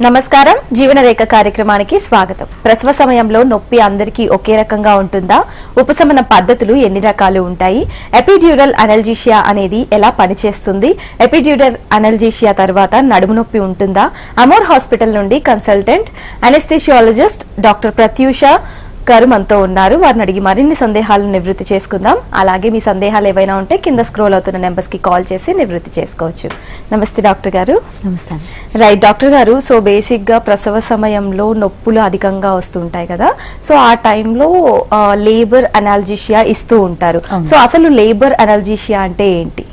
నమస్కారం, జీవనరేఖ కార్యక్రమానికి స్వాగతం. ప్రసవ సమయంలో నొప్పి అందరికీ ఒకే రకంగా ఉంటుందా? ఉపశమన పద్ధతులు ఎన్ని రకాలు ఉంటాయి? ఎపిడ్యూరల్ అనల్జీషియా అనేది ఎలా పనిచేస్తుంది? ఎపిడ్యూరల్ అనల్జీషియా తర్వాత నడుము నొప్పి ఉంటుందా? అమోర్ హాస్పిటల్ నుండి కన్సల్టెంట్ అనెస్థీషియాలజిస్ట్ డాక్టర్ ప్రత్యూష గారు మనతో ఉన్నారు. వారిని అడిగి మరిన్ని సందేహాలను నివృత్తి చేసుకుందాం. అలాగే మీ సందేహాలు ఏవైనా ఉంటే కింద స్క్రోల్ అవుతున్న నెంబర్స్ కి కాల్ చేసి నివృత్తి చేసుకోవచ్చు. నమస్తే డాక్టర్ గారు. నమస్తే. రైట్ డాక్టర్ గారు, సో బేసిక్ గా ప్రసవ సమయంలో నొప్పులు అధికంగా వస్తుంటాయి కదా, సో ఆ టైంలో లేబర్ అనల్జీషియా ఇస్తూ ఉంటారు. సో అసలు లేబర్ అనల్జీషియా అంటే ఏంటి?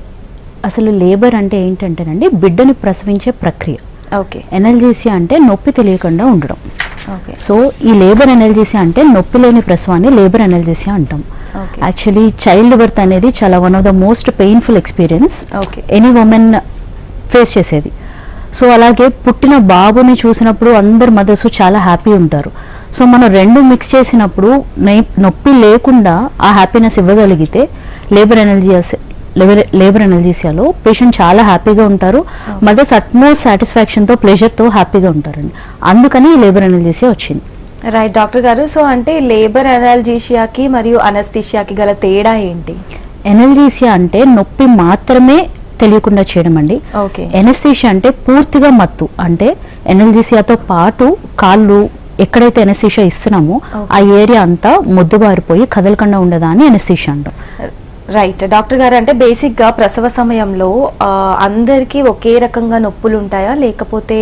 అసలు లేబర్ అంటే ఏంటంటేనండి, బిడ్డని ప్రసవించే ప్రక్రియ. ఓకే. ఎనల్జీసియా అంటే నొప్పి తెలియకుండా ఉండడం. సో ఈ లేబర్ ఎనల్జీసియా అంటే నొప్పి లేని ప్రసవాన్ని లేబర్ ఎనల్జీసియా అంటాం. యాక్చువల్లీ చైల్డ్ బర్త్ అనేది చాలా one of the most painful experience any women face చేసేది. సో అలాగే పుట్టిన బాబుని చూసినప్పుడు అందరు మదర్స్ చాలా హ్యాపీ ఉంటారు. సో మనం రెండు మిక్స్ చేసినప్పుడు నొప్పి లేకుండా ఆ హ్యాపీనెస్ ఇవ్వగలిగితే లేబర్ ఎనల్జీసియాలో పేషెంట్ చాలా హ్యాపీగా ఉంటారు. మదర్స్ అట్మోస్ట్ సాటిస్ఫాక్షన్తో ప్లెజర్తో హ్యాపీగా ఉంటారండి. అందుకని లేబర్ ఎనల్జీసియా వచ్చింది. రైట్ డాక్టర్ గారు, సో అంటే లేబర్ అనల్జీషియాకి మరియు అనస్థీషియాకి గల తేడా ఏంటి? ఎనల్జీసియా అంటే నొప్పి మాత్రమే తెలియకుండా చేయడం అండి. ఎనస్థీషియా అంటే పూర్తిగా మత్తు. అంటే ఎనల్జీసియాతో పాటు కాళ్ళు ఎక్కడైతే ఎనస్థీషియా ఇస్తున్నామో ఆ ఏరియా అంతా మొద్దుబారిపోయి కదలకుండా ఉండదాన్ని ఎనస్థీషియా అంటాం. రైట్ డాక్టర్ గారు, అంటే బేసిక్ గా ప్రసవ సమయంలో అందరికి ఒకే రకంగా నొప్పులు ఉంటాయా, లేకపోతే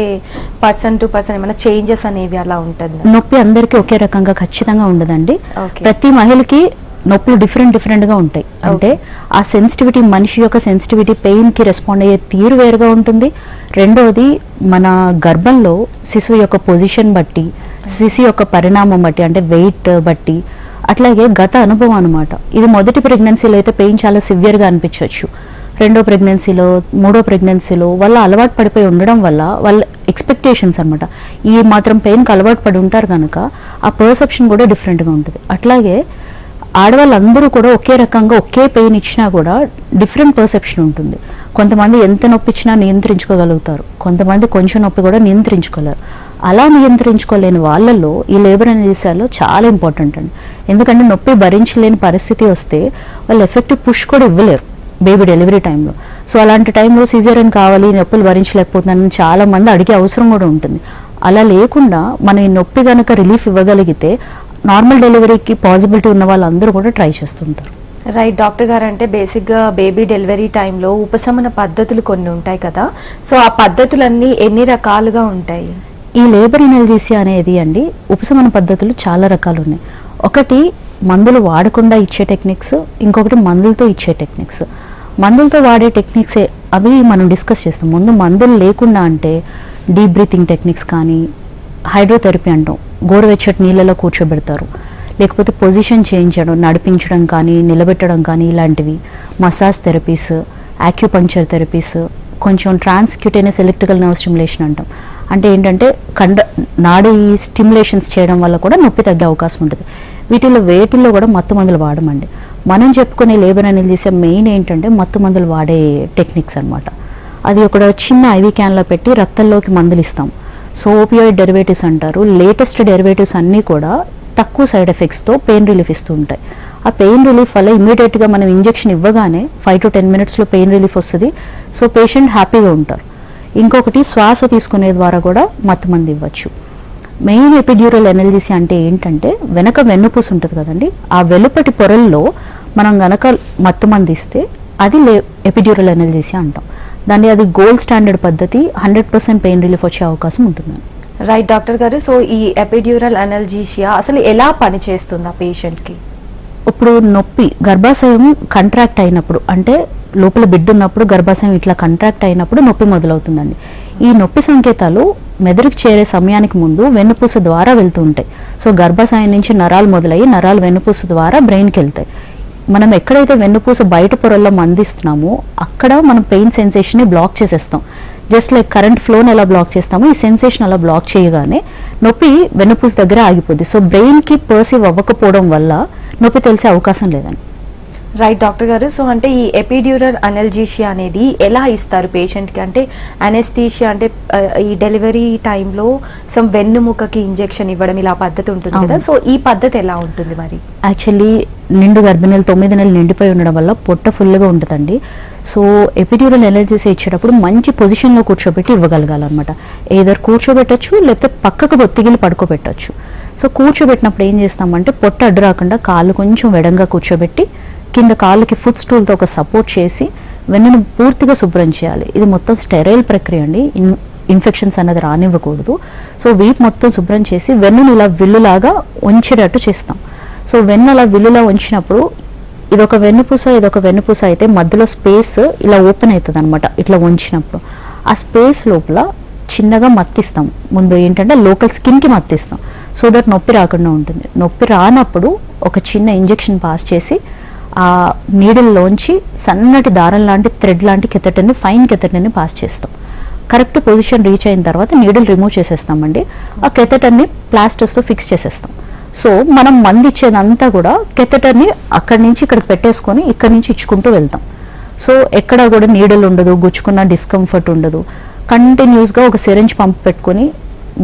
పర్సన్ టు పర్సన్ ఏమైనా చేంజెస్ అనేవి అలా ఉంటుంది? నొప్పి అందరికి ఒకే రకంగా ఖచ్చితంగా ఉండదండి. ప్రతి మహిళకి నొప్పులు డిఫరెంట్ గా ఉంటాయి. అంటే ఆ సెన్సిటివిటీ, మనిషి యొక్క సెన్సిటివిటీ పెయిన్ కి రెస్పాండ్ అయ్యే తీరు వేరుగా ఉంటుంది. రెండోది మన గర్భంలో శిశువు యొక్క పొజిషన్ బట్టి, శిశు యొక్క పరిణామం బట్టి, అంటే వెయిట్ బట్టి, అట్లాగే గత అనుభవం అనమాట. ఇది మొదటి ప్రెగ్నెన్సీలో అయితే పెయిన్ చాలా సివియర్గా అనిపించవచ్చు. రెండో ప్రెగ్నెన్సీలో, మూడో ప్రెగ్నెన్సీలో వాళ్ళ అలవాటు పడిపోయి ఉండడం వల్ల వాళ్ళ ఎక్స్పెక్టేషన్స్ అనమాట, ఈ మాత్రం పెయిన్కి అలవాటు పడి ఉంటారు కనుక ఆ పర్సెప్షన్ కూడా డిఫరెంట్గా ఉంటుంది. అట్లాగే ఆడవాళ్ళందరూ కూడా ఒకే రకంగా ఒకే పెయిన్ ఇచ్చినా కూడా డిఫరెంట్ పర్సెప్షన్ ఉంటుంది. కొంతమంది ఎంత నొప్పి ఇచ్చినా నియంత్రించుకోగలుగుతారు, కొంతమంది కొంచెం నొప్పి కూడా నియంత్రించుకోలేరు. అలా నియంత్రించుకోలేని వాళ్ళల్లో ఈ లేబర్ అనల్జీసియాలో చాలా ఇంపార్టెంట్ అండి. ఎందుకంటే నొప్పి భరించలేని పరిస్థితి వస్తే వాళ్ళు ఎఫెక్టివ్ పుష్ కూడా ఇవ్వలేరు బేబీ డెలివరీ టైంలో. సో అలాంటి టైంలో సిజేరియన్ కావాలి, నొప్పులు భరించలేకపోతున్నాను చాలా మంది అడిగే అవసరం కూడా ఉంటుంది. అలా లేకుండా మన ఈ నొప్పి కనుక రిలీఫ్ ఇవ్వగలిగితే నార్మల్ డెలివరీకి పాసిబిలిటీ ఉన్న వాళ్ళందరూ కూడా ట్రై చేస్తుంటారు. రైట్ డాక్టర్ గారు, అంటే బేసిక్గా బేబీ డెలివరీ టైంలో ఉపశమన పద్ధతులు కొన్ని ఉంటాయి కదా, సో ఆ పద్ధతులన్నీ ఎన్ని రకాలుగా ఉంటాయి? ఈ లేబర్ ఎనల్జీసియా అనేది అండి, ఉపశమన పద్ధతులు చాలా రకాలు ఉన్నాయి. ఒకటి మందులు వాడకుండా ఇచ్చే టెక్నిక్స్, ఇంకొకటి మందులతో ఇచ్చే టెక్నిక్స్. మందులతో వాడే టెక్నిక్స్ అవి మనం డిస్కస్ చేస్తాం. ముందు మందులు లేకుండా అంటే డీప్ బ్రీతింగ్ టెక్నిక్స్ కానీ, హైడ్రోథెరపీ అంటాం, గోరువెచ్చటి నీళ్ళలో కూర్చోబెడతారు, లేకపోతే పొజిషన్ చేయించడం, నడిపించడం కానీ, నిలబెట్టడం కానీ, ఇలాంటివి. మసాజ్ థెరపీస్, యాక్యుపంక్చర్ థెరపీస్, కొంచెం ట్రాన్స్క్యూటేనియస్ ఎలక్ట్రికల్ నర్వ్ స్టిమ్యులేషన్ అంటాం. అంటే ఏంటంటే నాడీ స్టిమ్యులేషన్స్ చేయడం వల్ల కూడా నొప్పి తగ్గే అవకాశం ఉంటుంది. వేటిల్లో కూడా మత్తు మందులు వాడమండి. మనం చెప్పుకునే లేబర్ అనల్జీసియా మెయిన్ ఏంటంటే మత్తు మందులు వాడే టెక్నిక్స్ అనమాట. అది ఒక చిన్న ఐవీ క్యాన్లో పెట్టి రక్తంలోకి మందులు ఇస్తాం. సో ఓపియాయిడ్ డెరివేటివ్స్ అంటారు. లేటెస్ట్ డెరివేటివ్స్ అన్నీ కూడా తక్కువ సైడ్ ఎఫెక్ట్స్తో పెయిన్ రిలీఫ్ ఇస్తూ ఉంటాయి. ఆ పెయిన్ రిలీఫ్ వల్ల ఇమీడియట్గా మనం ఇంజెక్షన్ ఇవ్వగానే 5 to 10 minutesలో పెయిన్ రిలీఫ్ వస్తుంది. సో పేషెంట్ హ్యాపీగా ఉంటారు. ఇంకొకటి శ్వాస తీసుకునే ద్వారా కూడా మత్తు మంది ఇవ్వచ్చు. మెయిన్ ఎపిడ్యూరల్ ఎనల్జీసియా అంటే ఏంటంటే వెనక వెన్నుపూస ఉంటుంది కదండి, ఆ వెలుపటి పొరల్లో మనం గనక మత్తు మంది ఇస్తే అది ఎపిడ్యూరల్ ఎనల్జీసియా అంటాం. అది గోల్డ్ స్టాండర్డ్ పద్ధతి. 100% పెయిన్ రిలీఫ్ వచ్చే అవకాశం ఉంటుంది. రైట్ డాక్టర్ గారు, సో ఈ ఎపిడ్యూరల్ అనల్జీసియా అసలు ఎలా పనిచేస్తుంది ఆ పేషెంట్కి? ఇప్పుడు నొప్పి గర్భాశయం కంట్రాక్ట్ అయినప్పుడు, అంటే లోపల బిడ్డ ఉన్నప్పుడు గర్భాశయం ఇట్లా కంట్రాక్ట్ అయినప్పుడు నొప్పి మొదలవుతుందండి. ఈ నొప్పి సంకేతాలు మెదడుకు చేరే సమయానికి ముందు వెన్నుపూస ద్వారా వెళ్తూ ఉంటాయి. సో గర్భాశయం నుంచి నరాలు మొదలయ్యి నరాలు వెన్నుపూస ద్వారా బ్రెయిన్కి వెళ్తాయి. మనం ఎక్కడైతే వెన్నుపూస బయట పొరల్లో మందిస్తున్నామో అక్కడ మనం పెయిన్ సెన్సేషన్ని బ్లాక్ చేసేస్తాం. జస్ట్ లైక్ కరెంట్ ఫ్లోని ఎలా బ్లాక్ చేస్తామో ఈ సెన్సేషన్ అలా బ్లాక్ చేయగానే నొప్పి వెన్నుపూస దగ్గర ఆగిపోద్ది. సో బ్రెయిన్కి పర్సీవ్ అవ్వకపోవడం వల్ల నొప్పి తెలిసే అవకాశం లేదండి. రైట్ డాక్టర్ గారు. సో అంటే ఈ ఎపిడ్యూరల్ అనల్జీషియా అనేది ఎలా ఇస్తారు పేషెంట్కి? అంటే అనెస్థీషియా అంటే ఈ డెలివరీ టైంలో సమ్ వెన్నుముకకి ఇంజెక్షన్ ఇవ్వడం ఇలా పద్ధతి ఉంటుంది కదా, సో ఈ పద్ధతి ఎలా ఉంటుంది మరి? యాక్చువల్లీ నిండు గర్భిణీలు 9 నెలలు నిండిపోయి ఉండడం వల్ల పొట్ట ఫుల్గా ఉంటుందండి. సో ఎపిడ్యూరల్ అనల్జీషియా ఇచ్చేటప్పుడు మంచి పొజిషన్లో కూర్చోబెట్టి ఇవ్వగలగాలన్నమాట. ఏదర్ కూర్చోబెట్టచ్చు, లేకపోతే పక్కకు బొత్తిగిలి పడుకోబెట్టచ్చు. సో కూర్చోబెట్టినప్పుడు ఏం చేస్తామంటే పొట్ట అడ్డు రాకుండా కాళ్ళు కొంచెం వెడంగా కూర్చోబెట్టి కింద కాళ్ళకి ఫుట్ స్టూల్తో ఒక సపోర్ట్ చేసి వెన్నును పూర్తిగా శుభ్రం చేయాలి. ఇది మొత్తం స్టెరైల్ ప్రక్రియ అండి, ఇన్ఫెక్షన్స్ అన్నది రానివ్వకూడదు. సో వీపు మొత్తం శుభ్రం చేసి వెన్నును ఇలా విల్లులాగా ఉంచేటట్టు చేస్తాం. సో వెన్ను అలా విల్లులా ఉంచినప్పుడు ఇదొక వెన్నుపూస అయితే మధ్యలో స్పేస్ ఇలా ఓపెన్ అవుతుంది అనమాట. ఇట్లా ఉంచినప్పుడు ఆ స్పేస్ లోపల చిన్నగా మత్తిస్తాం. ముందు ఏంటంటే లోకల్ స్కిన్కి మత్తిస్తాం, సో దట్ నొప్పి రాకుండా ఉంటుంది. నొప్పి రానప్పుడు ఒక చిన్న ఇంజెక్షన్ పాస్ చేసి ఆ నీడిల్లోంచి సన్నటి దారం లాంటి థ్రెడ్ లాంటి కెథెటర్ని, ఫైన్ కెథెటర్ని పాస్ చేస్తాం. కరెక్ట్ పొజిషన్ రీచ్ అయిన తర్వాత నీడిల్ రిమూవ్ చేసేస్తామండి. ఆ కెథెటర్ని ప్లాస్టర్స్తో ఫిక్స్ చేసేస్తాం. సో మనం మందు ఇచ్చేదంతా కూడా కెథెటర్ని అక్కడి నుంచి ఇక్కడికి పెట్టేసుకొని ఇక్కడి నుంచి ఇచ్చుకుంటూ వెళ్తాం. సో ఎక్కడ కూడా నీడలు ఉండదు, గుచ్చుకున్న డిస్కంఫర్ట్ ఉండదు. కంటిన్యూస్గా ఒక సిరింజ్ పంప్ పెట్టుకొని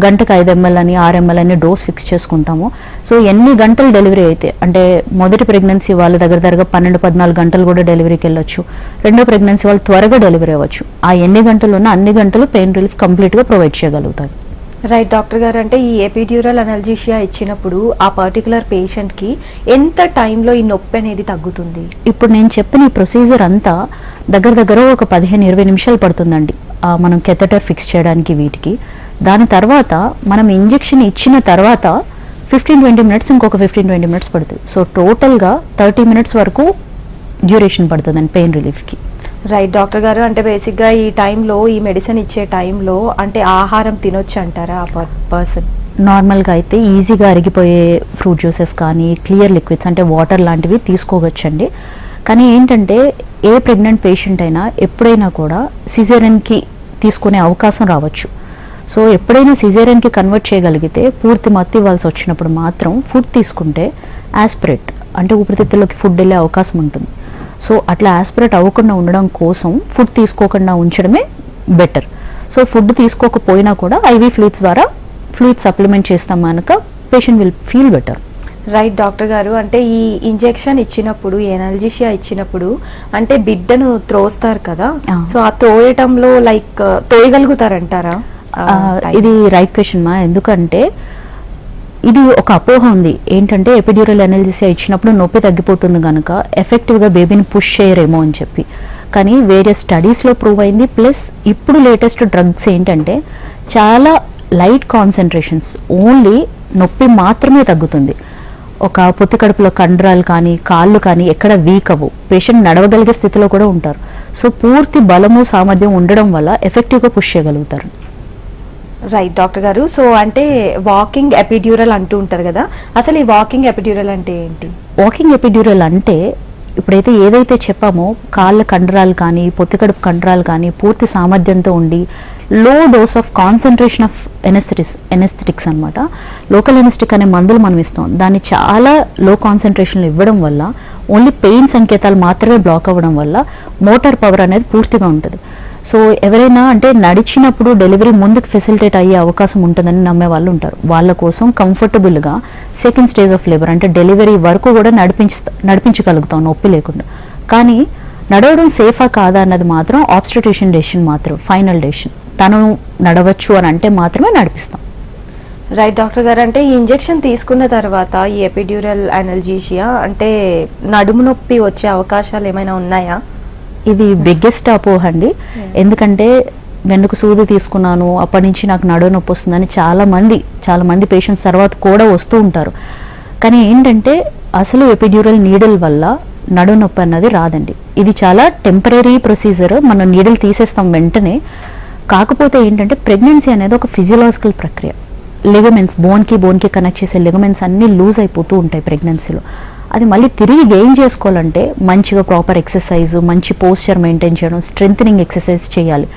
గంటకు 5 ml అని 6 ml అని డోస్ ఫిక్స్ చేసుకుంటాము. సో ఎన్ని గంటలు డెలివరీ అయితే, అంటే మొదటి ప్రెగ్నెన్సీ వాళ్ళు దగ్గరగా 12-14 గంటలు కూడా డెలివరీకి వెళ్ళొచ్చు. రెండో ప్రెగ్నెన్సీ వాళ్ళు త్వరగా డెలివరీ అవ్వచ్చు. ఆ ఎన్ని గంటలు ఉన్నా అన్ని గంటలు పెయిన్ రిలీఫ్ కంప్లీట్గా ప్రొవైడ్ చేయగలుగుతారు. రైట్ డాక్టర్ గారు. అంటే ఈ ఎపిడ్యూరల్ అనల్జీషియా ఇచ్చినప్పుడు ఆ పర్టికులర్ పేషెంట్కి ఎంత టైంలో ఈ నొప్పి అనేది తగ్గుతుంది? ఇప్పుడు నేను చెప్పిన ఈ ప్రొసీజర్ అంతా దగ్గర ఒక 15-20 నిమిషాలు పడుతుందండి మనం కెథెటర్ ఫిక్స్ చేయడానికి వీటికి. దాని తర్వాత మనం ఇంజెక్షన్ ఇచ్చిన తర్వాత 15-20 మినిట్స్, ఇంకొక 15-20 మినిట్స్ పడుతుంది. సో టోటల్గా 30 మినిట్స్ వరకు డ్యూరేషన్ పడుతుందండి పెయిన్ రిలీఫ్కి. రైట్ డాక్టర్ గారు. అంటే బేసిక్గా ఈ టైంలో, ఈ మెడిసిన్ ఇచ్చే టైంలో అంటే ఆహారం తినొచ్చు అంటారా ఆ పర్సన్? నార్మల్గా అయితే ఈజీగా అరిగిపోయే ఫ్రూట్ జ్యూసెస్ కానీ క్లియర్ లిక్విడ్స్ అంటే వాటర్ లాంటివి తీసుకోవచ్చండి. కానీ ఏంటంటే ఏ ప్రెగ్నెంట్ పేషెంట్ అయినా ఎప్పుడైనా కూడా సిజేరియన్కి తీసుకునే అవకాశం రావచ్చు. సో ఎప్పుడైనా సిజేరియన్కి కన్వర్ట్ చేయగలిగితే పూర్తి మత్తు ఇవ్వాల్సి వచ్చినప్పుడు మాత్రం ఫుడ్ తీసుకుంటే ఆస్పిరేట్ అంటే ఊపిరితిత్తుల్లోకి ఫుడ్ వెళ్ళే అవకాశం ఉంటుంది. సో అట్లా ఆస్పిరేట్ అవ్వకుండా ఉండడం కోసం ఫుడ్ తీసుకోకుండా ఉంచడమే బెటర్. సో ఫుడ్ తీసుకోకపోయినా కూడా ఐవీ ఫ్లూయిడ్స్ ద్వారా ఫ్లూయిడ్ సప్లిమెంట్ చేస్తాం కనుక patient will feel better. Right doctor గారు. అంటే ఈ ఇంజెక్షన్ ఇచ్చినప్పుడు, ఈ ఎనల్జీషియా ఇచ్చినప్పుడు అంటే బిడ్డను త్రోస్తారు కదా, సో ఆ తోయటంలో లైక్ తోయగలుగుతారంటారా? ఇది రైట్ క్వశ్చన్ మా. ఎందుకంటే ఇది ఒక అపోహ ఉంది ఏంటంటే ఎపిడ్యూరల్ అనల్జీషియా ఇచ్చినప్పుడు నొప్పి తగ్గిపోతుంది కనుక ఎఫెక్టివ్గా బేబీని పుష్ చేయరేమో అని చెప్పి. కానీ వేరే స్టడీస్లో ప్రూవ్ అయింది. ప్లస్ ఇప్పుడు లేటెస్ట్ డ్రగ్స్ ఏంటంటే చాలా లైట్ కాన్సన్ట్రేషన్స్, ఓన్లీ నొప్పి మాత్రమే తగ్గుతుంది. ఒక పొత్తి కడుపులో కండరాలు కానీ కాళ్ళు కానీ ఎక్కడ వీక్ అవ్వు, పేషెంట్ నడవగలిగే స్థితిలో కూడా ఉంటారు. సో పూర్తి బలము సామర్థ్యం ఉండడం వల్ల ఎఫెక్టివ్గా పుష్ చేయగలుగుతారు. రైట్ డాక్టర్ గారు. సో అంటే వాకింగ్ ఎపిడ్యూరల్ అంటూ ఉంటారు కదా, అసలు ఈ వాకింగ్ ఎపిడ్యూరల్ అంటే ఏంటి? వాకింగ్ ఎపిడ్యూరల్ అంటే ఇప్పుడైతే ఏదైతే చెప్పామో కాళ్ళ కండరాలు కానీ పొత్తికడుపు కండరాలు కానీ పూర్తి సామర్థ్యంతో ఉండి low dose of concentration of anaesthetics అనమాట. లోకల్ ఎనెస్థెటిక్ అనే మందులు మనం ఇస్తాం. దాన్ని చాలా లో కాన్సన్ట్రేషన్లో ఇవ్వడం వల్ల ఓన్లీ పెయిన్ సంకేతాలు మాత్రమే బ్లాక్ అవ్వడం వల్ల మోటార్ పవర్ అనేది పూర్తిగా ఉంటుంది. సో ఎవరైనా అంటే నడిచినప్పుడు డెలివరీ ముందుకు ఫెసిలిటేట్ అయ్యే అవకాశం ఉంటుందని నమ్మే వాళ్ళు ఉంటారు. వాళ్ళ కోసం కంఫర్టబుల్గా సెకండ్ స్టేజ్ ఆఫ్ లేబర్ అంటే డెలివరీ వరకు కూడా నడిపించగలుగుతాం నొప్పి లేకుండా. కానీ నడవడం సేఫా కాదా అన్నది మాత్రం ఆబ్స్టెట్రిషియన్ డెసిషన్ మాత్రం ఫైనల్ డెసిషన్. తను నడవచ్చు అని అంటే మాత్రమే నడిపిస్తాం. రైట్ డాక్టర్ గారు. అంటే ఈ ఇంజెక్షన్ తీసుకున్న తర్వాత ఈ ఎపిడ్యూరల్ అనల్జీషియా అంటే నడుము నొప్పి వచ్చే అవకాశాలు ఏమైనా ఉన్నాయా? ఇది బిగ్గెస్ట్ అపోహ అండి. ఎందుకంటే వెన్నుకు సూది తీసుకున్నాను అప్పటి నుంచి నాకు నడుము నొప్పి వస్తుందని చాలా మంది పేషెంట్స్ తర్వాత కూడా వస్తూ ఉంటారు. కానీ ఏంటంటే అసలు ఎపిడ్యూరల్ నీడిల్ వల్ల నడుము నొప్పి అన్నది రాదండి. ఇది చాలా టెంపరీ ప్రొసీజర్. మనం నీడిల్ తీసేస్తాం వెంటనే. కాకపోతే ఏంటంటే ప్రెగ్నెన్సీ అనేది ఒక ఫిజియలాజికల్ ప్రక్రియ. లిగమెంట్స్ బోన్కి కనెక్ట్ చేసే లిగమెంట్స్ అన్నీ లూజ్ అయిపోతూ ఉంటాయి ప్రెగ్నెన్సీలో. అది మళ్ళీ తిరిగి గెయిన్ చేసుకోవాలంటే మంచిగా ప్రాపర్ ఎక్సర్సైజ్, మంచి పోస్చర్ మెయింటైన్ చేయడం, స్ట్రెంథనింగ్ ఎక్సర్సైజ్ చేయాలి.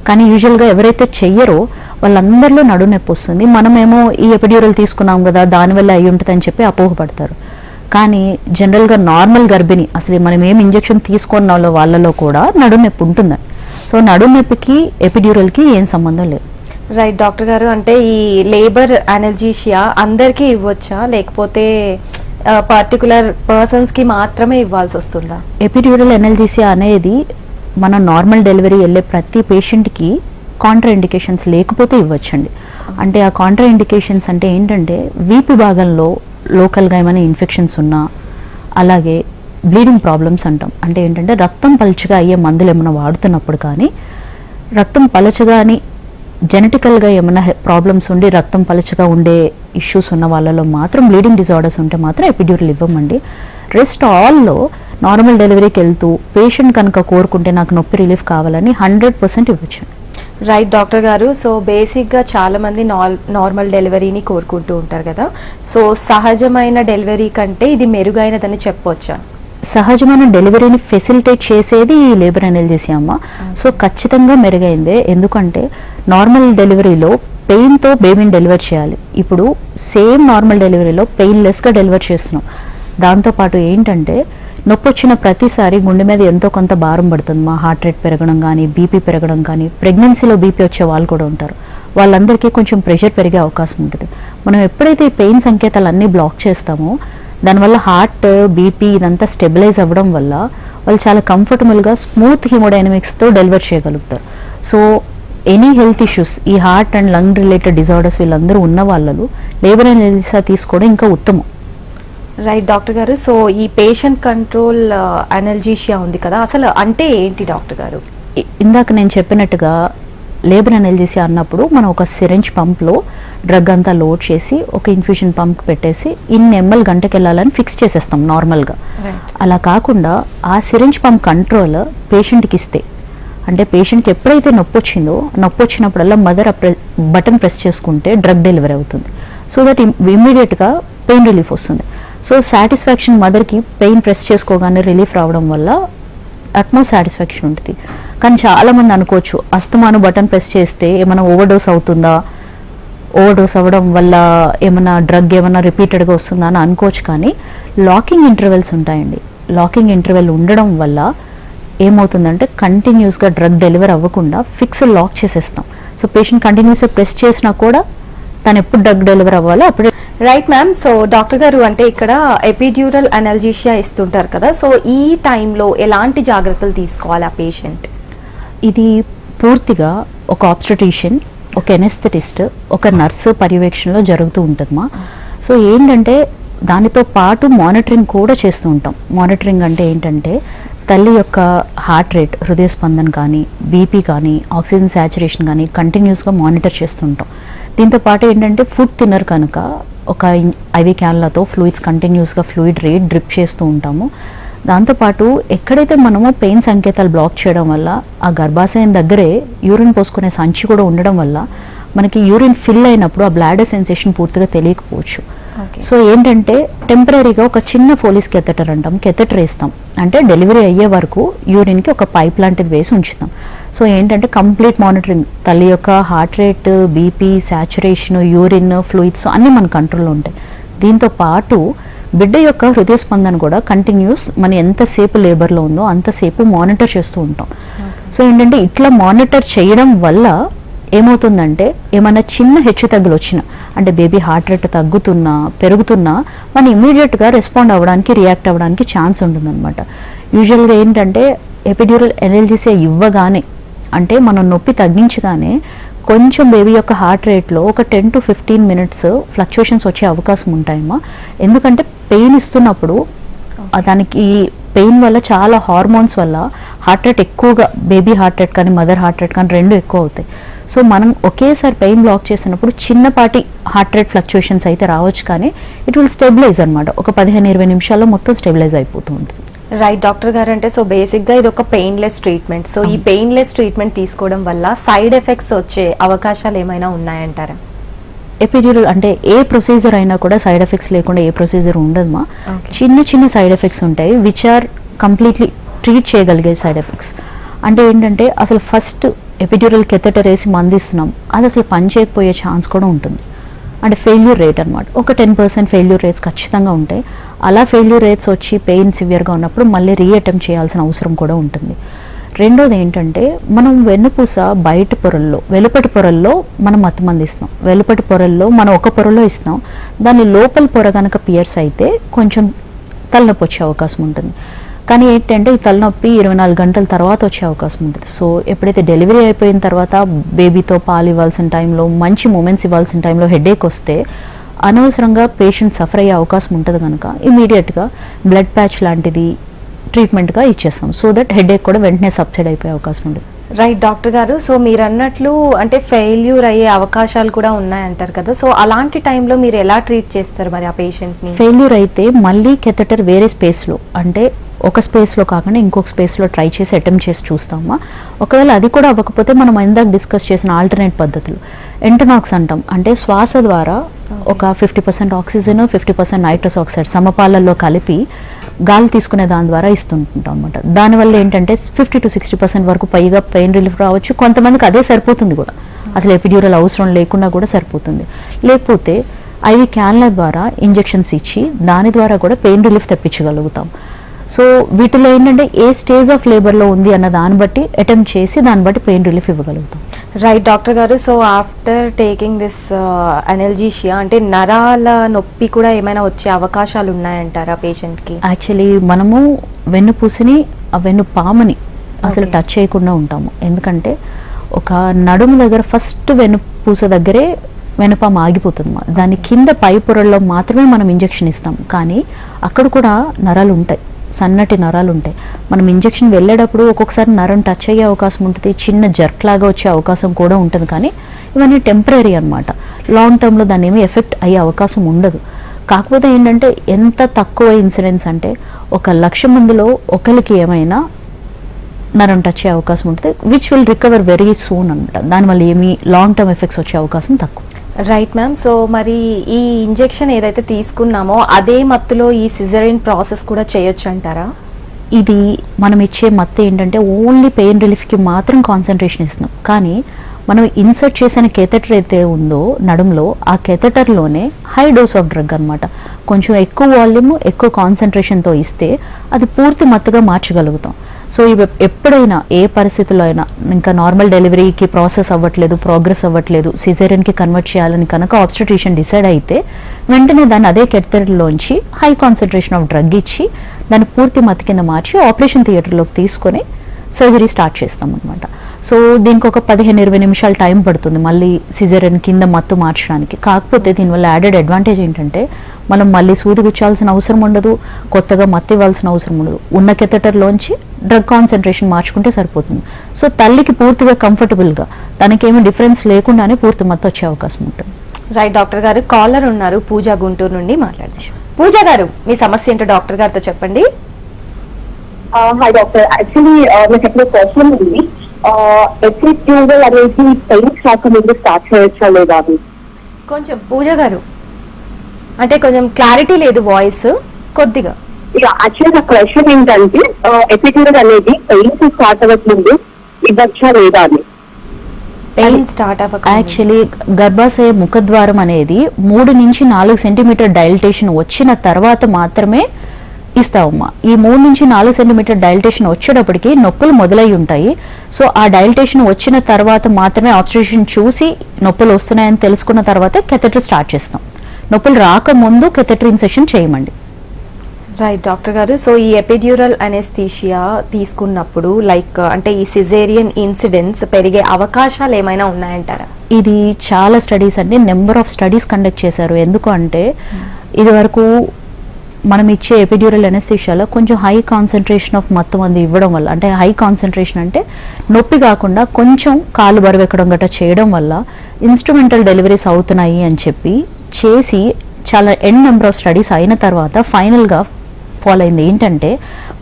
కానీ యూజువల్గా ఎవరైతే చెయ్యరో వాళ్ళందరిలో నడుము నొప్పి వస్తుంది. మనమేమో ఈ ఎపిడ్యూరల్ తీసుకున్నాం కదా దానివల్ల అయి ఉంటుందని చెప్పి అపోహపడతారు. కానీ జనరల్గా నార్మల్ గర్భిణి అసలు మనం ఏం ఇంజెక్షన్ తీసుకున్న వాళ్ళలో కూడా నడుము నొప్పి ఉంటుంది. సో నడుము నొప్పికి ఎపిడ్యూరల్కి ఏం సంబంధం లేదు. రైట్ డాక్టర్ గారు, అంటే ఈ లేబర్ అనల్జీషియా అందరికీ ఇవ్వచ్చా, లేకపోతే పర్టికులర్ పర్సన్స్కి మాత్రమే ఇవ్వాల్సి వస్తుందా? ఎపిడ్యూరల్ అనల్జీషియా అనేది మన నార్మల్ డెలివరీ వెళ్ళే ప్రతి పేషెంట్కి కాంట్రా ఇండికేషన్స్ లేకపోతే ఇవ్వచ్చండి. అంటే ఆ కాంట్రా ఇండికేషన్స్ అంటే ఏంటంటే వీపు భాగంలో లోకల్గా ఏమైనా ఇన్ఫెక్షన్స్ ఉన్నా, అలాగే బ్లీడింగ్ ప్రాబ్లమ్స్ అంటాం. అంటే ఏంటంటే రక్తం పలుచగా అయ్యే మందులు ఏమైనా వాడుతున్నప్పుడు కానీ, రక్తం పలచగా అని జెనెటికల్గా ఏమైనా ప్రాబ్లమ్స్ ఉండి రక్తం పలచగా ఉండే ఇష్యూస్ ఉన్న వాళ్ళలో మాత్రం, బ్లీడింగ్ డిజార్డర్స్ ఉంటే మాత్రం ఎపిడ్యూరల్ ఇవ్వమండి. రెస్ట్ ఆల్లో నార్మల్ డెలివరీకి వెళ్తూ పేషెంట్ కనుక కోరుకుంటే నాకు నొప్పి రిలీఫ్ కావాలని 100% ఇవ్వచ్చు. రైట్ డాక్టర్ గారు, సో బేసిక్గా చాలామంది నార్మల్ డెలివరీని కోరుకుంటూ ఉంటారు కదా, సో సహజమైన డెలివరీ కంటే ఇది మెరుగైనదని చెప్పొచ్చా? సహజమైన డెలివరీని ఫెసిలిటేట్ చేసేది ఈ లేబర్ అనల్జీషియా అమ్మ. సో ఖచ్చితంగా మెరుగైందే. ఎందుకంటే నార్మల్ డెలివరీలో పెయిన్తో బేబీని డెలివర్ చేయాలి. ఇప్పుడు సేమ్ నార్మల్ డెలివరీలో పెయిన్లెస్గా డెలివర్ చేస్తున్నాం. దాంతోపాటు ఏంటంటే నొప్పి వచ్చిన ప్రతిసారి గుండె మీద ఎంతో కొంత భారం పడుతుంది. మా హార్ట్ రేట్ పెరగడం కానీ, బీపీ పెరగడం కానీ, ప్రెగ్నెన్సీలో బీపీ వచ్చే వాళ్ళు కూడా ఉంటారు. వాళ్ళందరికీ కొంచెం ప్రెషర్ పెరిగే అవకాశం ఉంటుంది. మనం ఎప్పుడైతే ఈ పెయిన్ సంకేతాలు అన్నీ బ్లాక్ చేస్తామో దానివల్ల హార్ట్, బీపీ ఇదంతా స్టెబిలైజ్ అవ్వడం వల్ల వాళ్ళు చాలా కంఫర్టబుల్గా స్మూత్ హిమోడైనమిక్స్తో డెలివర్ చేయగలుగుతారు. సో ఎనీ హెల్త్ ఇష్యూస్, ఈ heart and lung related disorders వీళ్ళందరూ ఉన్న వాళ్ళు లేబర్ అనల్జీషియా తీసుకోవడం ఇంకా ఉత్తమం. రైట్ డాక్టర్ గారు, సో ఈ పేషెంట్ కంట్రోల్ అనల్జీషియా ఉంది కదా, అసలు అంటే ఏంటి డాక్టర్ గారు? ఇందాక నేను చెప్పినట్టుగా లేబర్ అనల్జీషియా అన్నప్పుడు మనం ఒక సిరెంజ్ పంప్లో డ్రగ్ అంతా లోడ్ చేసి ఒక ఇన్ఫ్యూషన్ పంప్ పెట్టేసి ఇన్ని ml గంటకి వెళ్ళాలని ఫిక్స్ చేసేస్తాం నార్మల్గా. అలా కాకుండా ఆ సిరెంజ్ పంప్ కంట్రోల్ పేషెంట్కి ఇస్తే, అంటే పేషెంట్కి ఎప్పుడైతే నొప్పి వచ్చిందో నొప్పి వచ్చినప్పుడల్లా మదర్ బటన్ ప్రెస్ చేసుకుంటే డ్రగ్ డెలివరీ అవుతుంది. సో దట్ ఇమ్మీడియట్గా పెయిన్ రిలీఫ్ వస్తుంది. సో సాటిస్ఫాక్షన్ మదర్కి పెయిన్ ప్రెస్ చేసుకోగానే రిలీఫ్ రావడం వల్ల అట్మోస్ట్ సాటిస్ఫాక్షన్ ఉంటుంది. కానీ చాలామంది అనుకోవచ్చు అస్తమాను బటన్ ప్రెస్ చేస్తే ఏమైనా ఓవర్డోస్ అవుతుందా, ఓవర్డోస్ అవ్వడం వల్ల ఏమైనా డ్రగ్ ఏమైనా రిపీటెడ్గా వస్తుందా అని అనుకోవచ్చు. కానీ లాకింగ్ ఇంటర్వెల్స్ ఉంటాయండి. లాకింగ్ ఇంటర్వెల్ ఉండడం వల్ల ఏమవుతుందంటే కంటిన్యూస్గా డ్రగ్ డెలివర్ అవ్వకుండా ఫిక్స్డ్ లాక్ చేసేస్తాం. సో పేషెంట్ కంటిన్యూస్గా ప్రెస్ చేసినా కూడా తను ఎప్పుడు డ్రగ్ డెలివర్ అవ్వాలో అప్పుడే. రైట్ మ్యామ్, సో డాక్టర్ గారు, అంటే ఇక్కడ ఎపిడ్యూరల్ అనల్జీషియా ఇస్తుంటారు కదా, సో ఈ టైంలో ఎలాంటి జాగ్రత్తలు తీసుకోవాలి ఆ పేషెంట్? ఇది పూర్తిగా ఒక ఆబ్స్టెట్రిషియన్, ఒక ఎనెస్థెటిస్ట్, ఒక నర్సు పర్యవేక్షణలో జరుగుతూ ఉంటుందమ్మా. సో ఏంటంటే దానితో పాటు మానిటరింగ్ కూడా చేస్తూ ఉంటాం. మానిటరింగ్ అంటే ఏంటంటే తల్లి యొక్క హార్ట్ రేట్, హృదయ స్పందన కానీ, బీపీ కానీ, ఆక్సిజన్ శాచురేషన్ కానీ కంటిన్యూస్గా మానిటర్ చేస్తుంటాం. దీంతో పాటు ఏంటంటే ఫుడ్ తినర్ కనుక ఒక ఐవి క్యాన్లతో ఫ్లూయిడ్స్ కంటిన్యూస్గా ఫ్లూయిడ్ రేట్ డ్రిప్ చేస్తూ ఉంటాము. దాంతోపాటు ఎక్కడైతే మనము పెయిన్ సంకేతాలు బ్లాక్ చేయడం వల్ల ఆ గర్భాశయం దగ్గరే యూరిన్ పోసుకునే సంచి కూడా ఉండడం వల్ల మనకి యూరిన్ ఫిల్ అయినప్పుడు ఆ బ్లాడర్ సెన్సేషన్ పూర్తిగా తెలియకపోవచ్చు. సో ఏంటంటే టెంపరీగా ఒక చిన్న ఫోలిస్ కెథెటర్ అంటాం, కెథెటర్ వేస్తాం. అంటే డెలివరీ అయ్యే వరకు యూరిన్కి ఒక పైప్ లాంటిది వేసి ఉంచుతాం. సో ఏంటంటే కంప్లీట్ మానిటరింగ్, తల్లి యొక్క heart rate, BP, saturation, urine, fluids అన్నీ మన కంట్రోల్లో ఉంటాయి. దీంతో పాటు బిడ్డ యొక్క హృదయ స్పందన కూడా కంటిన్యూస్ మన ఎంతసేపు లేబర్లో ఉందో అంతసేపు మానిటర్ చేస్తూ ఉంటాం. సో ఏంటంటే ఇట్లా మానిటర్ చేయడం వల్ల ఏమవుతుందంటే ఏమైనా చిన్న హెచ్చు తగ్గులు వచ్చినా, అంటే బేబీ హార్ట్ రేట్ తగ్గుతున్నా పెరుగుతున్నా మనం ఇమీడియట్గా రెస్పాండ్ అవ్వడానికి, రియాక్ట్ అవ్వడానికి ఛాన్స్ ఉంటుందన్నమాట. యూజువల్గా ఏంటంటే ఎపిడ్యూరల్ అనల్జీషియా ఇవ్వగానే, అంటే మనం నొప్పి తగ్గించగానే కొంచెం బేబీ యొక్క హార్ట్ రేట్లో ఒక 10 to 15 minutes ఫ్లక్చుయేషన్స్ వచ్చే అవకాశం ఉంటాయమ్మా. ఎందుకంటే పెయిన్ ఇస్తున్నప్పుడు దానికి పెయిన్ వల్ల చాలా హార్మోన్స్ వల్ల హార్ట్ రేట్ ఎక్కువగా, బేబీ హార్ట్ రేట్ కానీ మదర్ హార్ట్ రేట్ కానీ రెండు ఎక్కువ అవుతాయి. సో మనం ఒకేసారి పెయిన్ బ్లాక్ చేసినప్పుడు చిన్నపాటి హార్ట్ రేట్ ఫ్లక్చుయేషన్స్ అయితే రావచ్చు, కానీ ఇట్ విల్ స్టెబిలైజ్ అనమాట. ఒక 15-20 నిమిషాల్లో మొత్తం స్టెబిలైజ్ అయిపోతూ ఉంటుంది. రైట్ డాక్టర్ గారు, అంటే సో బేసిక్గా ఇది ఒక పెయిన్లెస్ ట్రీట్మెంట్. సో ఈ పెయిన్లెస్ ట్రీట్మెంట్ తీసుకోవడం వల్ల సైడ్ ఎఫెక్ట్స్ వచ్చే అవకాశాలు ఏమైనా ఉన్నాయంటారా? ఎపిడ్యూరల్ అంటే ఏ ప్రొసీజర్ అయినా కూడా సైడ్ ఎఫెక్ట్స్ లేకుండా ఏ ప్రొసీజర్ ఉండదమ్మా. చిన్న చిన్న సైడ్ ఎఫెక్ట్స్ ఉంటాయి విచ్ ఆర్ కంప్లీట్లీ ట్రీట్ చేయగలిగే సైడ్ ఎఫెక్ట్స్. అంటే ఏంటంటే అసలు ఫస్ట్ ఎపిడ్యూరల్ కెథెటర్ వేసి మందిస్తున్నాం, అది అసలు పని చేయకపోయే ఛాన్స్ కూడా ఉంటుంది. అంటే ఫెయిల్యూర్ రేట్ అనమాట. ఒక 10% ఫెయిల్యూర్ రేట్స్ ఖచ్చితంగా ఉంటాయి. అలా ఫెయిల్యూర్ రేట్స్ వచ్చి పెయిన్ సివియర్గా ఉన్నప్పుడు మళ్ళీ రీఅటెంప్ట్ చేయాల్సిన అవసరం కూడా ఉంటుంది. రెండోది ఏంటంటే మనం వెన్నుపూస బయట పొరల్లో వెలుపటి పొరల్లో మనం మత్తుమంది ఇస్తాం. వెలుపటి పొరల్లో మనం ఒక పొరలో ఇస్తాం. దాని లోపల పొర కనుక పియర్స్ అయితే కొంచెం తలనొప్పి వచ్చే అవకాశం ఉంటుంది. కానీ ఏంటంటే ఈ తలనొప్పి 24 గంటల తర్వాత వచ్చే అవకాశం ఉంటుంది. సో ఎప్పుడైతే డెలివరీ అయిపోయిన తర్వాత బేబీతో పాలు ఇవ్వాల్సిన టైంలో, మంచి మూమెంట్స్ ఇవ్వాల్సిన టైంలో హెడేక్ వస్తే అనవసరంగా పేషెంట్ సఫర్ అయ్యే అవకాశం ఉంటుంది కనుక ఇమీడియట్గా బ్లడ్ ప్యాచ్ లాంటిది ట్రీట్మెంట్గా ఇచ్చేస్తాం. సో దట్ హెడేక్ కూడా వెంటనే సబ్సైడ్ అయిపోయే అవకాశం ఉంటుంది. రైట్ డాక్టర్ గారు, సో మీరు అన్నట్లు అంటే ఫెయిల్యూర్ అయ్యే అవకాశాలు కూడా ఉన్నాయంటారు కదా, సో అలాంటి టైంలో మీరు ఎలా ట్రీట్ చేస్తారు మరి ఆ పేషెంట్ని? ఫెయిల్యూర్ అయితే మళ్ళీ కెథెటర్ వేరే స్పేస్లో, అంటే ఒక స్పేస్లో కాకుండా ఇంకొక స్పేస్లో ట్రై చేసి అటెంప్ట్ చేసి చూస్తామా. ఒకవేళ అది కూడా అవ్వకపోతే మనం ఇందాక డిస్కస్ చేసిన ఆల్టర్నేట్ పద్ధతులు ఎంటనాక్స్ అంటాం. అంటే శ్వాస ద్వారా ఒక 50% ఆక్సిజన్ 50% నైట్రస్ ఆక్సైడ్ సమపాలల్లో కలిపి గాలి తీసుకునే దాని ద్వారా ఇస్తుంటాం అనమాట. దానివల్ల ఏంటంటే 50 to 60% వరకు పైగా పెయిన్ రిలీఫ్ రావచ్చు. కొంతమందికి అదే సరిపోతుంది కూడా, అసలు ఎపిడ్యూరల్ అవసరం లేకుండా కూడా సరిపోతుంది. లేకపోతే ఐవి క్యాన్ల ద్వారా ఇంజెక్షన్స్ ఇచ్చి దాని ద్వారా కూడా పెయిన్ రిలీఫ్ తెప్పించగలుగుతాం. సో వీటిలో ఏంటంటే ఏ స్టేజ్ ఆఫ్ లేబర్లో ఉంది అన్న దాన్ని బట్టి అటెంప్ట్ చేసి దాన్ని బట్టి పెయిన్ రిలీఫ్ ఇవ్వగలుగుతాం. రైట్ డాక్టర్ గారు, సో ఆఫ్టర్ టేకింగ్ దిస్ అనల్జీషియా అంటే నరాల నొప్పి కూడా ఏమైనా వచ్చే అవకాశాలు ఉన్నాయంటారా పేషెంట్కి? యాక్చువల్లీ మనము వెన్నుపూసని ఆ వెన్ను పామని అసలు టచ్ చేయకుండా ఉంటాము. ఎందుకంటే ఒక నడుము దగ్గర ఫస్ట్ వెన్నుపూస దగ్గరే వెనుపాము ఆగిపోతుంది. దాని కింద పై పొరల్లో మాత్రమే మనం ఇంజెక్షన్ ఇస్తాం. కానీ అక్కడ కూడా నరాలు ఉంటాయి, సన్నటి నరాలు ఉంటాయి. మనం ఇంజెక్షన్ వెళ్ళేటప్పుడు ఒక్కొక్కసారి నరం టచ్ అయ్యే అవకాశం ఉంటుంది, చిన్న జర్క్ లాగా వచ్చే అవకాశం కూడా ఉంటుంది. కానీ ఇవన్నీ టెంపరీ అనమాట. లాంగ్ టర్మ్లో దాన్ని ఏమీ ఎఫెక్ట్ అయ్యే అవకాశం ఉండదు. కాకపోతే ఏంటంటే ఎంత తక్కువ ఇన్సిడెన్స్ అంటే 1,00,000 మందిలో ఒకరికి ఏమైనా నరం టచ్ అయ్యే అవకాశం ఉంటుంది, which will recover very soon అనమాట. దానివల్ల ఏమీ లాంగ్ టర్మ్ ఎఫెక్ట్స్ వచ్చే అవకాశం తక్కువ. రైట్ మ్యామ్, సో మరి ఈ ఇంజెక్షన్ ఏదైతే తీసుకున్నామో అదే మత్తులో ఈ సిజరీన్ ప్రాసెస్ కూడా చేయొచ్చు అంటారా? ఇది మనం ఇచ్చే మత్తు ఏంటంటే ఓన్లీ పెయిన్ రిలీఫ్కి మాత్రం కాన్సన్ట్రేషన్ ఇస్తున్నాం. కానీ మనం ఇన్సర్ట్ చేసిన కెథెటర్ అయితే ఉందో నడుములో, ఆ కెథెటర్లోనే హై డోస్ ఆఫ్ డ్రగ్ అనమాట. కొంచెం ఎక్కువ వాల్యూమ్ ఎక్కువ కాన్సన్ట్రేషన్తో ఇస్తే అది పూర్తి మత్తుగా మార్చగలుగుతాం. సో ఇవి ఎప్పుడైనా ఏ పరిస్థితుల్లో అయినా ఇంకా నార్మల్ డెలివరీకి ప్రాసెస్ అవ్వట్లేదు, ప్రోగ్రెస్ అవ్వట్లేదు, సిజేరియన్కి కన్వర్ట్ చేయాలని కనుక ఆబ్స్టెట్రిషియన్ డిసైడ్ అయితే వెంటనే దాన్ని అదే కెథెటర్లోంచి హై కాన్సన్ట్రేషన్ ఆఫ్ డ్రగ్ ఇచ్చి దాన్ని పూర్తి మత్తు కింద మార్చి ఆపరేషన్ థియేటర్లోకి తీసుకొని సర్జరీ స్టార్ట్ చేస్తాం అనమాట. సో దీనికి ఒక 15-20 నిమిషాలు టైం పడుతుంది మళ్ళీ సిజేరియన్ కింద మత్తు మార్చడానికి. కాకపోతే దీనివల్ల యాడెడ్ అడ్వాంటేజ్ ఏంటంటే మనం మళ్ళీ సూది గుచ్చాల్సిన అవసరం ఉండదు, కొత్తగా మత్తు ఇవ్వాల్సిన అవసరం ఉండదు. ఉన్న కెథెటర్లోంచి డ్రగ్ కాన్సన్ట్రేషన్ మార్చుకుంటే సరిపోతుంది. సో తల్లికి పూర్తిగా కంఫర్టబుల్గా తనకేమీ డిఫరెన్స్ లేకుండానే పూర్తి మత్తు వచ్చే అవకాశం ఉంటుంది. రైట్ డాక్టర్ గారు, కాలర్ ఉన్నారు పూజ గుంటూరు నుండి, మాట్లాడారు. పూజ గారు, మీ సమస్య ఏంటో డాక్టర్ గారితో చెప్పండి. హాయ్ డాక్టర్, యాక్చువల్లీ నాకు ఎప్పుడు క్వశ్చన్ ఉంది, ఎపిడ్యూరల్ అనేది పెయిన్స్ రాకముందు స్టార్ట్ చేయొచ్చా లేదా అని. కొంచెం పూజ గారు అంటే కొంచెం క్లారిటీ లేదు వాయిస్ కొద్దిగా. యాక్చువల్లీ నా క్వశ్చన్ ఏంటంటే ఎపిడ్యూరల్ అనేది పెయిన్స్ స్టార్ట్ అవ్వకముందు ఇవ్వచ్చా లేదా అని. పెయిన్ స్టార్ట్ అవ్వక యాక్చువల్లీ గర్భాశయ ముఖద్వారం అనేది 3 నుంచి 4 సెంటీమీటర్ డైలటేషన్ వచ్చిన తర్వాత మాత్రమే ఇస్తావమ్మా. ఈ 3 నుంచి 4 సెంటీమీటర్ డైలటేషన్ వచ్చేటప్పటికి నొప్పులు మొదలై ఉంటాయి. సో ఆ డైలటేషన్ వచ్చిన తర్వాత మాత్రమే ఆబ్స్టెట్రిషియన్ చూసి నొప్పులు వస్తున్నాయని తెలుసుకున్న తర్వాత కెథెటర్ స్టార్ట్ చేస్తాం. నొప్పులు రాకముందు కెథెటర్ ఇన్సెక్షన్ చేయమండి. రైట్ డాక్టర్ గారు, సో ఈ ఎపిడ్యూరల్ అనెస్థీషియా తీసుకున్నప్పుడు లైక్ అంటే ఈ సిజేరియన్ ఇన్సిడెంట్స్ పెరిగే అవకాశాలు ఏమైనా ఉన్నాయంటారా? ఇది చాలా స్టడీస్ అంటే నెంబర్ ఆఫ్ స్టడీస్ కండక్ట్ చేశారు. ఎందుకు అంటే ఇది వరకు మనం ఇచ్చే ఎపిడ్యూరల్ అనెస్థీషియాలో కొంచెం హై కాన్సన్ట్రేషన్ ఆఫ్ మత్తు మంది ఇవ్వడం వల్ల, అంటే హై కాన్సన్ట్రేషన్ అంటే నొప్పి కాకుండా కొంచెం కాలు బరువెక్కడం గట్రా చేయడం వల్ల ఇన్స్ట్రుమెంటల్ డెలివరీస్ అవుతున్నాయి అని చెప్పి చేసి చాలా నెంబర్ ఆఫ్ స్టడీస్ అయిన తర్వాత ఫైనల్గా ఫాలో అయింది ఏంటంటే,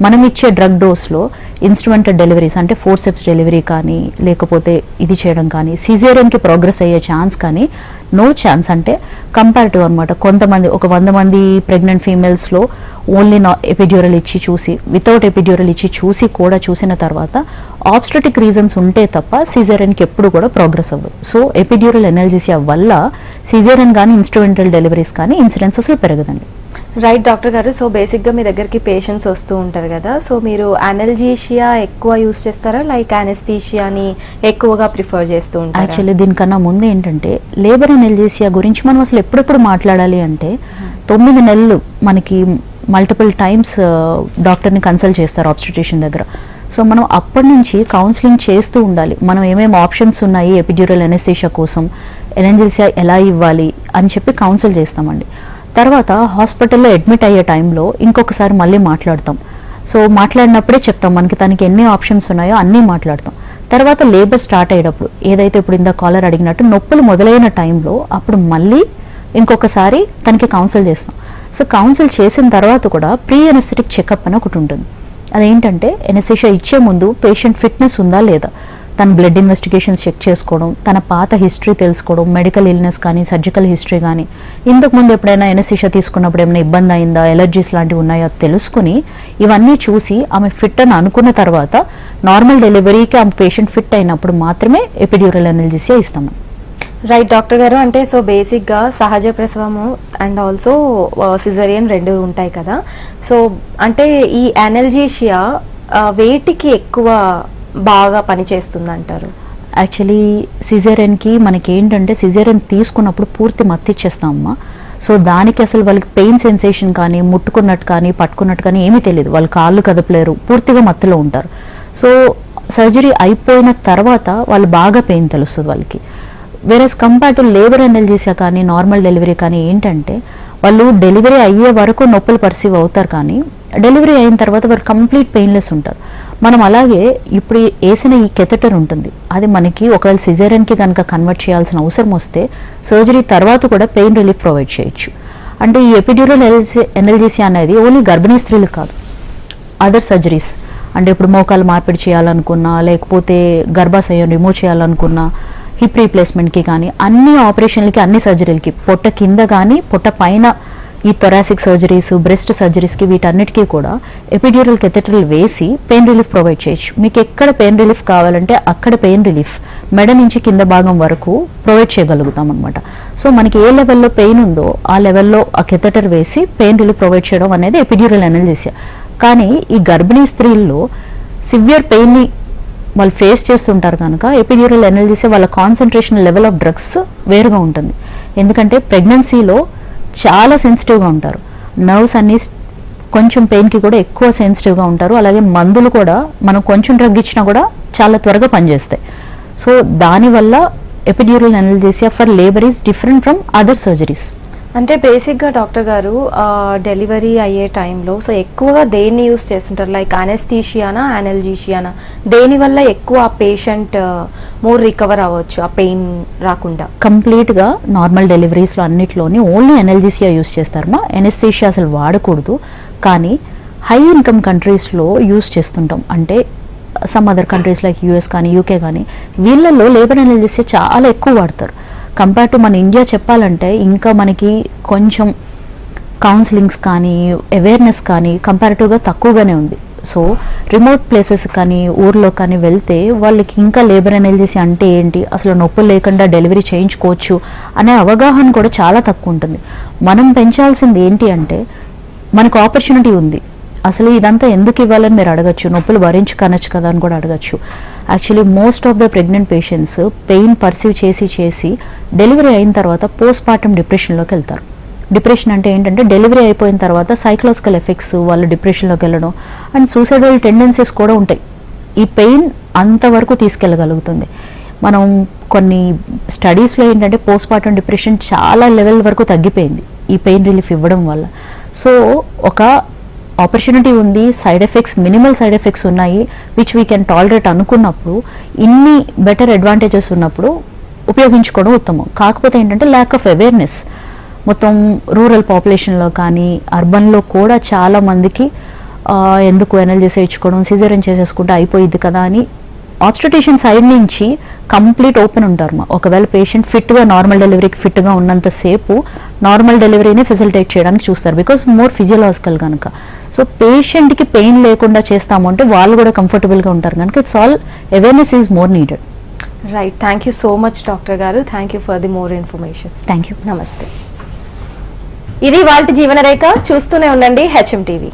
మనం ఇచ్చే డ్రగ్ డోస్లో ఇన్స్ట్రుమెంటల్ డెలివరీస్ అంటే ఫోర్సెప్స్ డెలివరీ కానీ లేకపోతే ఇది చేయడం కానీ సిజేరియన్కి ప్రోగ్రెస్ అయ్యే ఛాన్స్ కానీ నో ఛాన్స్. అంటే కంపారిటివ్ అనమాట. కొంతమంది ఒక 100 మంది ప్రెగ్నెంట్ ఫీమేల్స్లో ఓన్లీ ఎపిడ్యూరల్ ఇచ్చి చూసి, వితౌట్ ఎపిడ్యూరల్ ఇచ్చి చూసి కూడా చూసిన తర్వాత ఆబ్స్టెటిక్ రీజన్స్ ఉంటే తప్ప సిజేరియన్కి ఎప్పుడు కూడా ప్రోగ్రెస్ అవ్వదు. సో ఎపిడ్యూరల్ ఎనాల్జీసియా వల్ల సిజేరియన్ కానీ ఇన్స్ట్రుమెంటల్ డెలివరీస్ కానీ ఇన్సిడెన్స్ అసలు పెరగదండి. రైట్ డాక్టర్ గారు. సో బేసిక్గా మీ దగ్గరికి పేషెంట్స్ వస్తూ ఉంటారు కదా, సో మీరు అనల్జీషియా ఎక్కువ యూస్ చేస్తారా లైక్ అనెస్థీషియాని ఎక్కువగా ప్రిఫర్ చేస్తూ ఉంటారు? యాక్చువల్లీ దీనికన్నా ముందు ఏంటంటే లేబర్ అనల్జీసియా గురించి మనం అసలు ఎప్పుడెప్పుడు మాట్లాడాలి అంటే 9 నెలలు మనకి మల్టిపుల్ టైమ్స్ డాక్టర్ని కన్సల్ట్ చేస్తారు ఆబ్స్టిట్యూషన్ దగ్గర. సో మనం అప్పటి నుంచి కౌన్సిలింగ్ చేస్తూ ఉండాలి. మనం ఏమేమి ఆప్షన్స్ ఉన్నాయి ఎపిడ్యూరల్ అనెస్థీషియా కోసం, అనల్జీసియా ఎలా ఇవ్వాలి అని చెప్పి కౌన్సిల్ చేస్తామండి. తర్వాత హాస్పిటల్లో అడ్మిట్ అయ్యే టైంలో ఇంకొకసారి మళ్ళీ మాట్లాడతాం. సో మాట్లాడినప్పుడే చెప్తాం మనకి తనకి ఎన్ని ఆప్షన్స్ ఉన్నాయో అన్నీ మాట్లాడతాం. తర్వాత లేబర్ స్టార్ట్ అయ్యేటప్పుడు ఏదైతే ఇప్పుడు ఇందా కాలర్ అడిగినట్టు నొప్పులు మొదలైన టైంలో అప్పుడు మళ్ళీ ఇంకొకసారి తనకి కౌన్సిల్ చేస్తాం. సో కౌన్సిల్ చేసిన తర్వాత కూడా ప్రీ ఎనెస్థెటిక్ చెకప్ అని ఒకటి ఉంటుంది. అదేంటంటే ఎనెస్థీషియా ఇచ్చే ముందు పేషెంట్ ఫిట్నెస్ ఉందా లేదా, తన బ్లడ్ ఇన్వెస్టిగేషన్స్ చెక్ చేసుకోవడం, తన పాత హిస్టరీ తెలుసుకోవడం, మెడికల్ ఇల్నెస్ కానీ సర్జికల్ హిస్టరీ కానీ, ఇంతకుముందు ఎప్పుడైనా ఎనెస్థీషియా తీసుకున్నప్పుడు ఏమైనా ఇబ్బంది అయిందా, ఎలర్జీస్ లాంటివి ఉన్నాయో తెలుసుకుని ఇవన్నీ చూసి ఆమె ఫిట్ అని అనుకున్న తర్వాత నార్మల్ డెలివరీకి ఆమె పేషెంట్ ఫిట్ అయినప్పుడు మాత్రమే ఎపిడ్యూరల్ అనల్జీసియా ఇస్తాము. రైట్ డాక్టర్ గారు. అంటే సో బేసిక్గా సహజ ప్రసవము అండ్ ఆల్సో సిజేరియన్ రెండు ఉంటాయి కదా, సో అంటే ఈ అనల్జీషియా వేటికి ఎక్కువ బాగా పనిచేస్తుంది అంటారు? యాక్చువల్లీ సిజేరియన్కి మనకి ఏంటంటే సిజేరియన్ తీసుకున్నప్పుడు పూర్తి మత్తు ఇచ్చేస్తామమ్మా. సో దానికి అసలు వాళ్ళకి పెయిన్ సెన్సేషన్ కానీ ముట్టుకున్నట్టు కానీ పట్టుకున్నట్టు కానీ ఏమీ తెలియదు, వాళ్ళు కాళ్ళు కదపలేరు, పూర్తిగా మత్తులో ఉంటారు. సో సర్జరీ అయిపోయిన తర్వాత వాళ్ళు బాగా పెయిన్ తెలుస్తుంది వాళ్ళకి. Whereas compare to labour analgesia కానీ నార్మల్ డెలివరీ కానీ ఏంటంటే వాళ్ళు డెలివరీ అయ్యే వరకు నొప్పులు పర్సీవ్ అవుతారు కానీ డెలివరీ అయిన తర్వాత వారు కంప్లీట్ పెయిన్లెస్ ఉంటారు. మనం అలాగే ఇప్పుడు వేసిన ఈ కెథెటర్ ఉంటుంది, అది మనకి ఒకవేళ సిజేరియన్కి కనుక కన్వర్ట్ చేయాల్సిన అవసరం వస్తే సర్జరీ తర్వాత కూడా పెయిన్ రిలీఫ్ ప్రొవైడ్ చేయొచ్చు. అంటే ఈ ఎపిడ్యూరల్ ఎనల్జీసియా అనేది ఓన్లీ గర్భిణీ స్త్రీలు కాదు, అదర్ సర్జరీస్ అంటే ఇప్పుడు మోకాలు మార్పిడి చేయాలనుకున్నా లేకపోతే గర్భాశయం రిమూవ్ చేయాలనుకున్నా హిప్ రీప్లేస్మెంట్కి కానీ అన్ని ఆపరేషన్లకి అన్ని సర్జరీలకి పొట్ట కింద కానీ పొట్ట పైన ఈ థొరాసిక్ సర్జరీస్ బ్రెస్ట్ సర్జరీస్కి వీటన్నిటికీ కూడా ఎపిడ్యూరల్ కెథెటర్లు వేసి పెయిన్ రిలీఫ్ ప్రొవైడ్ చేయొచ్చు. మీకు ఎక్కడ పెయిన్ రిలీఫ్ కావాలంటే అక్కడ పెయిన్ రిలీఫ్ మెడ నుంచి కింద భాగం వరకు ప్రొవైడ్ చేయగలుగుతాం అనమాట. సో మనకి ఏ లెవెల్లో పెయిన్ ఉందో ఆ లెవెల్లో ఆ కెథెటర్ వేసి పెయిన్ రిలీఫ్ ప్రొవైడ్ చేయడం అనేది ఎపిడ్యూరల్ అనల్జీసియా. కానీ ఈ గర్భిణీ స్త్రీల్లో సివియర్ పెయిన్ని వాళ్ళు ఫేస్ చేస్తుంటారు కనుక ఎపిడ్యూరల్ అనల్జీసియా వాళ్ళ కాన్సన్ట్రేషన్ లెవెల్ ఆఫ్ డ్రగ్స్ వేరుగా ఉంటుంది. ఎందుకంటే ప్రెగ్నెన్సీలో చాలా సెన్సిటివ్గా ఉంటారు, నర్వ్స్ అన్ని కొంచెం పెయిన్కి కూడా ఎక్కువ సెన్సిటివ్గా ఉంటారు. అలాగే మందులు కూడా మనం కొంచెం డ్రగ్ ఇచ్చినా కూడా చాలా త్వరగా పనిచేస్తాయి. సో దానివల్ల epidural analgesia for labour is different from other surgeries. అంటే బేసిక్గా డాక్టర్ గారు డెలివరీ అయ్యే టైంలో సో ఎక్కువగా దేన్ని యూస్ చేస్తుంటారు, లైక్ అనెస్థీషియానా అనల్జీషియానా, దేనివల్ల ఎక్కువ ఆ పేషెంట్ మోర్ రికవర్ అవ్వచ్చు ఆ పెయిన్ రాకుండా? కంప్లీట్గా నార్మల్ డెలివరీస్లో అన్నిట్లోని ఓన్లీ అనల్జీసియా యూస్ చేస్తారమ్మా, అనెస్థీషియా అసలు వాడకూడదు. కానీ హై ఇన్కమ్ కంట్రీస్లో యూస్ చేస్తుంటాం, అంటే some other countries like US కానీ యూకే కానీ వీళ్ళల్లో లేబర్ అనల్జీసియా చాలా ఎక్కువ వాడతారు. కంపేర్ టు మన ఇండియా చెప్పాలంటే ఇంకా మనకి కొంచెం కౌన్సిలింగ్స్ కానీ అవేర్నెస్ కానీ కంపారిటివ్గా తక్కువగానే ఉంది. సో రిమోట్ ప్లేసెస్ కానీ ఊర్లో కానీ వెళ్తే వాళ్ళకి ఇంకా లేబర్ అనల్జీసియా అంటే ఏంటి, అసలు నొప్పులు లేకుండా డెలివరీ చేయించుకోవచ్చు అనే అవగాహన కూడా చాలా తక్కువ ఉంటుంది. మనం పెంచాల్సింది ఏంటి అంటే మనకు ఆపర్చునిటీ ఉంది, అసలు ఇదంతా ఎందుకు ఇవ్వాలని మీరు అడగచ్చు, నొప్పులు భరించుకనొచ్చు కదా అని కూడా అడగచ్చు. Actually most of the pregnant patients pain perceive చేసి డెలివరీ అయిన తర్వాత పోస్ట్ పార్టమ్ డిప్రెషన్లోకి వెళ్తారు. డిప్రెషన్ అంటే ఏంటంటే డెలివరీ అయిపోయిన తర్వాత సైకలాజికల్ ఎఫెక్ట్స్, వాళ్ళు డిప్రెషన్లోకి వెళ్ళడం అండ్ సూసైడల్ టెండెన్సీస్ కూడా ఉంటాయి. ఈ పెయిన్ అంతవరకు తీసుకెళ్ళగలుగుతుంది. మనం కొన్ని స్టడీస్లో ఏంటంటే పోస్ట్ పార్టమ్ డిప్రెషన్ చాలా లెవెల్ వరకు తగ్గిపోయింది ఈ పెయిన్ రిలీఫ్ ఇవ్వడం వల్ల. సో ఒక ఆపర్చునిటీ ఉంది, side effects minimal side effects ఉన్నాయి విచ్ వీ కెన్ టాలరేట్ అనుకున్నప్పుడు, ఇన్ని బెటర్ అడ్వాంటేజెస్ ఉన్నప్పుడు ఉపయోగించుకోవడం ఉత్తమం. కాకపోతే ఏంటంటే ల్యాక్ ఆఫ్ అవేర్నెస్, మొత్తం రూరల్ పాపులేషన్లో కానీ అర్బన్లో కూడా చాలా మందికి ఎందుకు ఎనర్జీస్ ఇచ్చుకోవడం, సిజేరియన్ చేసేసుకుంటే అయిపోయింది కదా అని ఆబ్స్టెట్రిషియన్ సైడ్ నుంచి కంప్లీట్ ఓపెన్ ఉంటారు. ఒకవేళ పేషెంట్ ఫిట్గా నార్మల్ డెలివరీకి ఫిట్గా ఉన్నంతసేపు నార్మల్ డెలివరీని ఫెసిలిటేట్ చేయడానికి చూస్తారు, బికాస్ మోర్ ఫిజియలాజికల్ కనుక. సో పేషెంట్కి పెయిన్ లేకుండా చేస్తాము అంటే వాళ్ళు కూడా కంఫర్టబుల్గా ఉంటారు కనుక it's all awareness is more needed. Right, thank you so much doctor గారు. Thank you for the more information. Thank you. నమస్తే. ఇది వాళ్ళ జీవనరేఖ. చూస్తూనే ఉండండి HM TV.